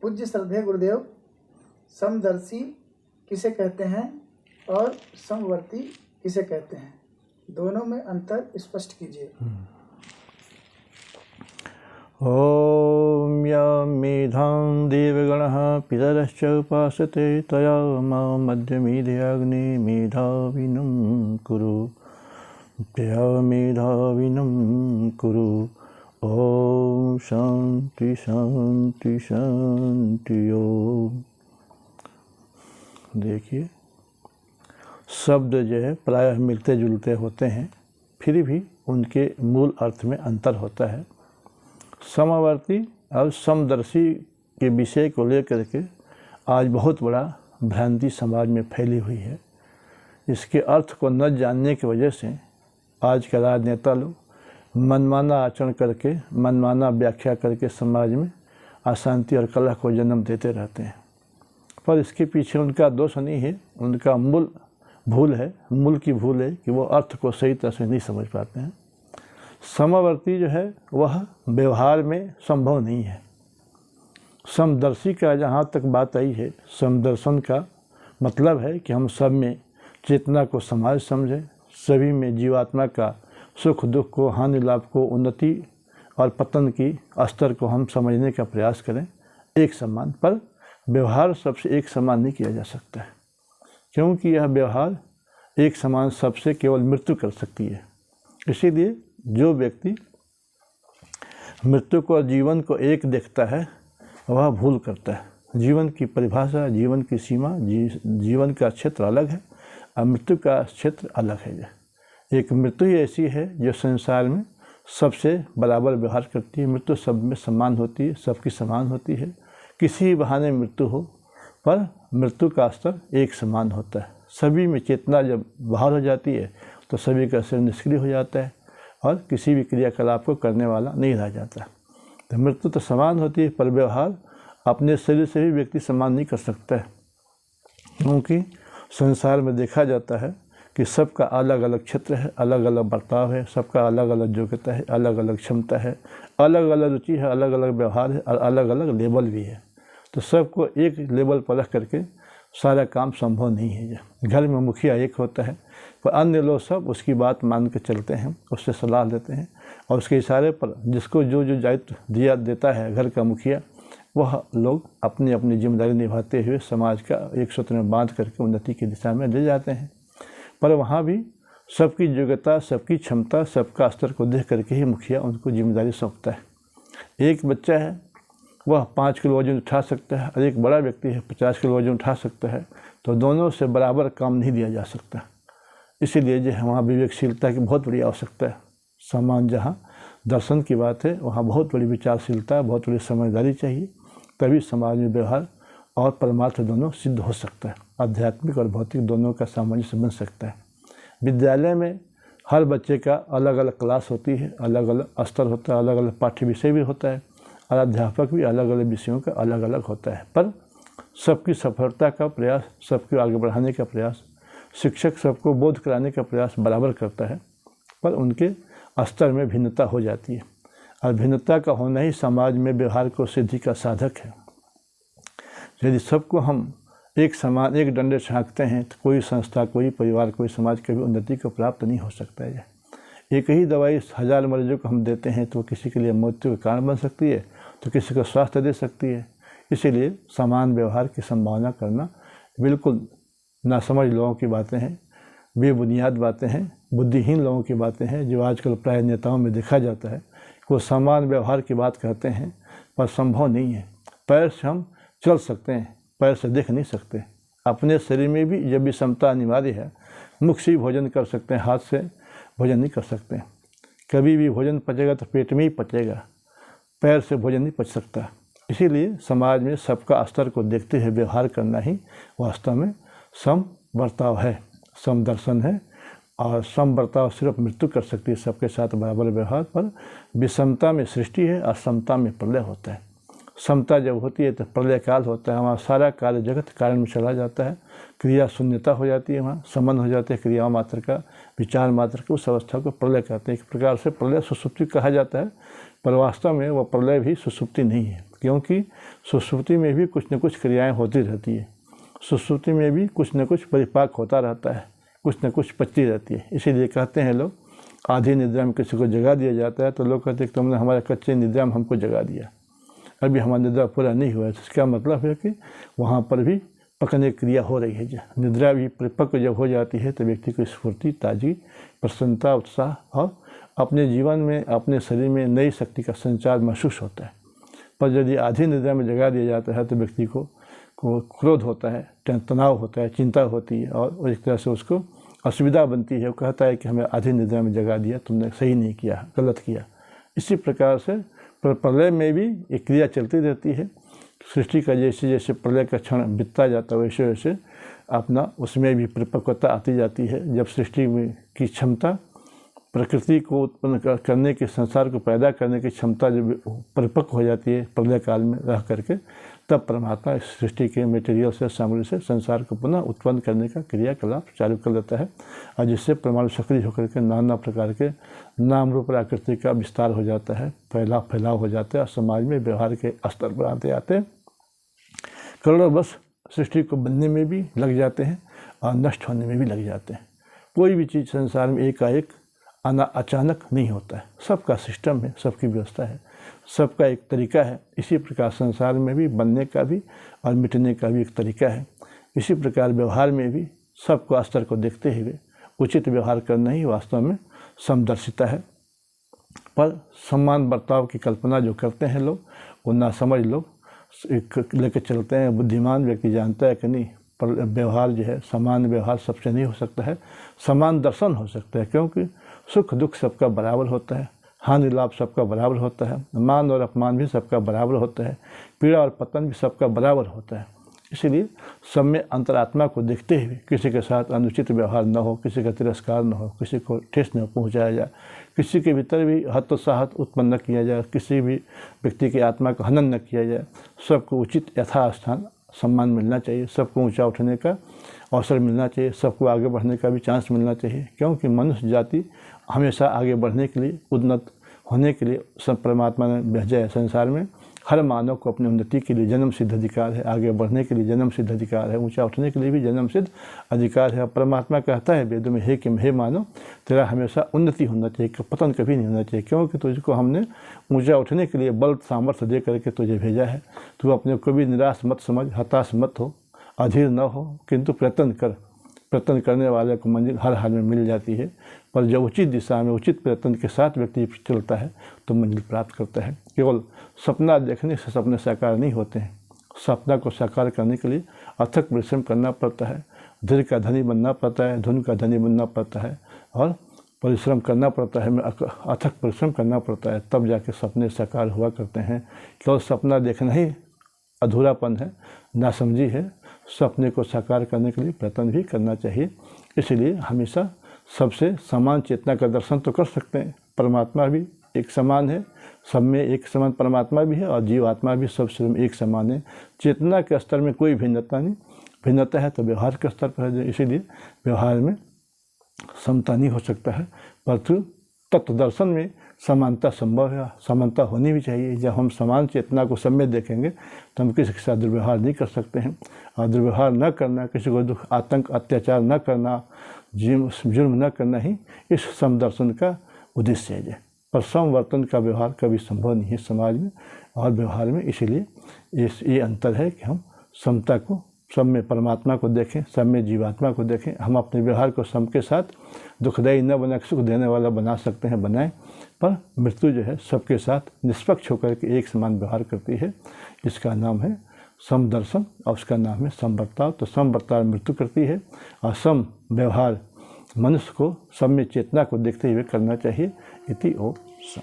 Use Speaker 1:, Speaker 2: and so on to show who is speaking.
Speaker 1: पूज्य श्रद्धेय गुरुदेव, समदर्शी किसे कहते हैं और समवर्ती किसे कहते हैं, दोनों में अंतर स्पष्ट कीजिए।
Speaker 2: ओम यं मेधां देवगणः पितरश्च उपासते तया मां मध्यमेधाग्ने मेधाविनं कुरु तया मेधाविनं कुरु। ओम शांति शांति शांति ओम। देखिए, शब्द जो है प्रायः मिलते जुलते होते हैं, फिर भी उनके मूल अर्थ में अंतर होता है। समवर्ती और समदर्शी के विषय को लेकर के आज बहुत बड़ा भ्रांति समाज में फैली हुई है। इसके अर्थ को न जानने की वजह से आज के राजनेता लोग मनमाना आचरण करके, मनमाना व्याख्या करके समाज में अशांति और कलह को जन्म देते रहते हैं। पर इसके पीछे उनका दोष नहीं है, उनका मूल भूल है, मूल की भूल है कि वो अर्थ को सही तरह से नहीं समझ पाते हैं। समवर्ती जो है वह व्यवहार में संभव नहीं है। समदर्शी का जहाँ तक बात आई है, समदर्शन का मतलब है कि हम सब में चेतना को समाज समझें, सभी में जीवात्मा का सुख दुख को, हानि लाभ को, उन्नति और पतन की स्तर को हम समझने का प्रयास करें एक समान। पर व्यवहार सबसे एक समान नहीं किया जा सकता है, क्योंकि यह व्यवहार एक समान सबसे केवल मृत्यु कर सकती है। इसीलिए जो व्यक्ति मृत्यु को और जीवन को एक देखता है वह भूल करता है। जीवन की परिभाषा, जीवन की सीमा, जीवन का क्षेत्र अलग है और मृत्यु का क्षेत्र अलग है। एक मृत्यु ही ऐसी है जो संसार में सबसे बराबर व्यवहार करती है। मृत्यु सब में समान होती है, सबकी समान होती है। किसी बहाने मृत्यु हो, पर मृत्यु का स्तर एक समान होता है। सभी में चेतना जब बाहर हो जाती है तो सभी का शरीर निष्क्रिय हो जाता है और किसी भी क्रियाकलाप को करने वाला नहीं रह जाता। तो मृत्यु तो समान होती है, पर व्यवहार अपने शरीर से भी व्यक्ति समान नहीं कर सकता है, क्योंकि संसार में देखा जाता है कि सबका अलग अलग क्षेत्र है, अलग अलग बर्ताव है, सबका अलग अलग योग्यता है, अलग अलग क्षमता है, अलग अलग रुचि है, अलग अलग व्यवहार है और अलग अलग लेवल भी है। तो सबको एक लेवल पर रख करके सारा काम संभव नहीं है। घर में मुखिया एक होता है, पर अन्य लोग सब उसकी बात मान के चलते हैं, उससे सलाह लेते हैं और उसके इशारे पर जिसको जो जो दायित्व दिया देता है घर का मुखिया, वह लोग अपनी अपनी जिम्मेदारी निभाते हुए समाज का एक सूत्र में बांध करके उन्नति की दिशा में ले जाते हैं। पर वहाँ भी सबकी योग्यता, सबकी क्षमता, सबका स्तर को देख करके ही मुखिया उनको जिम्मेदारी सौंपता है। एक बच्चा है वह 5 किलो वजन उठा सकता है और एक बड़ा व्यक्ति है 50 किलो वजन उठा सकता है, तो दोनों से बराबर काम नहीं दिया जा सकता। इसीलिए जो है वहाँ विवेकशीलता की बहुत बड़ी आवश्यकता है। समान जहाँ दर्शन की बात है, वहाँ बहुत बड़ी विचारशीलता, बहुत बड़ी समझदारी चाहिए, तभी समाज में व्यवहार और परमार्थ दोनों सिद्ध हो सकता है। आध्यात्मिक और भौतिक दोनों का सामंजस्य बन सकता है। विद्यालय में हर बच्चे का अलग अलग क्लास होती है, अलग अलग स्तर होता है, अलग अलग पाठ्य विषय भी होता है और अध्यापक भी अलग अलग विषयों का अलग अलग होता है। पर सबकी सफलता का प्रयास, सबको आगे बढ़ाने का प्रयास, शिक्षक सबको बोध कराने का प्रयास बराबर करता है, पर उनके स्तर में भिन्नता हो जाती है और भिन्नता का होना ही समाज में व्यवहार को सिद्धि का साधक है। यदि सबको हम एक समान, एक डंडे से हाँकते हैं तो कोई संस्था, कोई परिवार, कोई समाज कभी उन्नति को प्राप्त नहीं हो सकता है। एक ही दवाई 1000 मरीजों को हम देते हैं तो किसी के लिए मृत्यु का कारण बन सकती है, तो किसी को स्वास्थ्य दे सकती है। इसीलिए समान व्यवहार की संभावना करना बिल्कुल नासमझ लोगों की बातें हैं, बेबुनियाद बातें हैं, बुद्धिहीन लोगों की बातें हैं, जो आजकल प्राय नेताओं में देखा जाता है। वो समान व्यवहार की बात करते हैं पर संभव नहीं है। पैर से हम चल सकते हैं, पैर से देख नहीं सकते। अपने शरीर में भी जब भी समता अनिवार्य है, मुख से ही भोजन कर सकते हैं, हाथ से भोजन नहीं कर सकते। कभी भी भोजन पचेगा तो पेट में ही पचेगा, पैर से भोजन नहीं पच सकता। इसीलिए समाज में सबका स्तर को देखते हुए व्यवहार करना ही वास्तव में सम बर्ताव है, सम दर्शन है। और सम बर्ताव सिर्फ मृत्यु कर सकती है, सबके साथ बराबर व्यवहार। पर विषमता में सृष्टि है और समता में प्रलय होता है। समता जब होती है तो प्रलय काल होता है, वहाँ सारा कार्य जगत कारण में चला जाता है, क्रिया शून्यता हो जाती है, वहाँ समन हो जाते हैं क्रिया मात्र का, विचार मात्र का। उस अवस्था को प्रलय कहते हैं। एक प्रकार से प्रलय सुसुप्ति कहा जाता है, पर वास्तव में वह प्रलय भी सुसुप्ति नहीं है। क्योंकि सुषुप्ति में भी कुछ न कुछ क्रियाएं होती रहती है, सुषुप्ति में भी कुछ न कुछ परिपाक होता रहता है, कुछ न कुछ पचती रहती है। इसीलिए कहते हैं लोग, आधी निद्रा में किसी को जगा दिया जाता है तो लोग कहते हैं तुमने हमारे कच्चे निद्रा में हमको जगा दिया, अभी हमारा निद्रा पूरा नहीं हुआ है। तो इसका मतलब है कि वहाँ पर भी पकने की क्रिया हो रही है। निद्रा भी परिपक्व जब हो जाती है तो व्यक्ति को स्फूर्ति, ताजगी, प्रसन्नता, उत्साह और अपने जीवन में, अपने शरीर में नई शक्ति का संचार महसूस होता है। पर यदि आधी निद्रा में जगा दिया जाता है तो व्यक्ति को क्रोध होता है, तनाव होता है, चिंता होती है और एक तरह से उसको असुविधा बनती है। वो कहता है कि हमें आधी निद्रा में जगा दिया, तुमने सही नहीं किया, गलत किया। इसी प्रकार से प्रलय में भी एक क्रिया चलती रहती है। सृष्टि का जैसे जैसे प्रलय का क्षण बीतता जाता है वैसे वैसे अपना उसमें भी परिपक्वता आती जाती है। जब सृष्टि में की क्षमता, प्रकृति को उत्पन्न करने की, संसार को पैदा करने की क्षमता जब परिपक्व हो जाती है प्रलय काल में रह करके, तब परमात्मा इस सृष्टि के मटेरियल से, सामग्री से संसार को पुनः उत्पन्न करने का क्रियाकलाप चालू कर देता है और जिससे परमाणु सक्रिय होकर के नाना प्रकार के नाम रूप आकृति का विस्तार हो जाता है, फैलाव हो जाता है और समाज में व्यवहार के स्तर पर आते आते करोड़ों वर्ष सृष्टि को बनने में भी लग जाते हैं और नष्ट होने में भी लग जाते हैं। कोई भी चीज़ संसार में एकाएक आना अचानक नहीं होता है, सबका सिस्टम है, सबकी व्यवस्था है, सबका एक तरीका है। इसी प्रकार संसार में भी बनने का भी और मिटने का भी एक तरीका है। इसी प्रकार व्यवहार में भी सबको स्तर को देखते हुए उचित व्यवहार करना ही वास्तव में समदर्शिता है। पर सम्मान बर्ताव की कल्पना जो करते हैं लोग, वो ना समझ लोग लेकर चलते हैं। बुद्धिमान व्यक्ति जानता है कि नहीं, पर व्यवहार जो है, समान व्यवहार सबसे नहीं हो सकता है, समान दर्शन हो सकता है। क्योंकि सुख दुख सबका बराबर होता है, हानि लाभ सबका बराबर होता है, मान और अपमान भी सबका बराबर होता है, पीड़ा और पतन भी सबका बराबर होता है। इसलिए सब में अंतरात्मा को देखते हुए किसी के साथ अनुचित व्यवहार न हो, किसी का तिरस्कार न हो, किसी को ठेस न पहुंचाया जाए, किसी के भीतर भी हतोत्साहत उत्पन्न न किया जाए, किसी भी व्यक्ति की आत्मा का हनन न किया जाए। सबको उचित यथास्थान सम्मान मिलना चाहिए, सबको ऊंचा उठने का अवसर मिलना चाहिए, सबको आगे बढ़ने का भी चांस मिलना चाहिए। क्योंकि मनुष्य जाति हमेशा आगे बढ़ने के लिए, उन्नत होने के लिए सब परमात्मा ने भेजा है संसार में। हर मानव को अपनी उन्नति के लिए जन्म सिद्ध अधिकार है, आगे बढ़ने के लिए जन्म सिद्ध अधिकार है, ऊंचा उठने के लिए भी जन्म सिद्ध अधिकार है। परमात्मा कहता है वेदों में, हे मानव, तेरा हमेशा उन्नति होना चाहिए, पतन कभी नहीं होना चाहिए। क्योंकि तुझको हमने ऊंचा उठने के लिए बल सामर्थ्य दे करके तुझे भेजा है। तू अपने को भी निराश मत समझ, हताश मत हो, अधीर न हो, किंतु प्रयत्न कर। प्रयत्न करने वाले को मंजिल हर हाल में मिल जाती है। पर जब उचित दिशा में उचित प्रयत्न के साथ व्यक्ति चलता है तो मंजिल प्राप्त करता है। केवल सपना देखने से सपने साकार नहीं होते हैं, सपना को साकार करने के लिए अथक परिश्रम करना पड़ता है, धीर का धनी बनना पड़ता है, धुन का धनी बनना पड़ता है और परिश्रम करना पड़ता है, अथक परिश्रम करना पड़ता है, तब जाके सपने साकार हुआ करते हैं। केवल सपना देखना ही अधूरापन है, नासमझी है। सपने को साकार करने के लिए प्रयत्न भी करना चाहिए। इसलिए हमेशा सबसे समान चेतना का दर्शन तो कर सकते हैं। परमात्मा भी एक समान है, सब में एक समान परमात्मा भी है और जीवात्मा भी सब में एक समान है। चेतना के स्तर में कोई भिन्नता नहीं, भिन्नता है तो व्यवहार के स्तर पर है। इसीलिए व्यवहार में समता नहीं हो सकता है, परंतु तत्व दर्शन में समानता संभव है, समानता होनी भी चाहिए। जब हम समान चेतना को सब में देखेंगे तो हम किसी के साथ दुर्व्यवहार नहीं कर सकते हैं। और दुर्व्यवहार न करना, किसी को दुख, आतंक, अत्याचार न करना, जुर्म न करना ही इस समदर्शन का उद्देश्य है। पर समवर्तन का व्यवहार कभी संभव नहीं है समाज में और व्यवहार में। इसीलिए ये अंतर है कि हम समता को, सब में परमात्मा को देखें, सब में जीवात्मा को देखें। हम अपने व्यवहार को सबके साथ दुखदायी न बना, सुख देने वाला बना सकते हैं, बनाएं। पर मृत्यु जो है सबके साथ निष्पक्ष होकर के एक समान व्यवहार करती है। इसका नाम है समदर्शन और उसका नाम है समवर्ताव। तो समवर्ताव मृत्यु करती है और सम व्यवहार मनुष्य को सब में चेतना को देखते हुए करना चाहिए। इति ओम सम।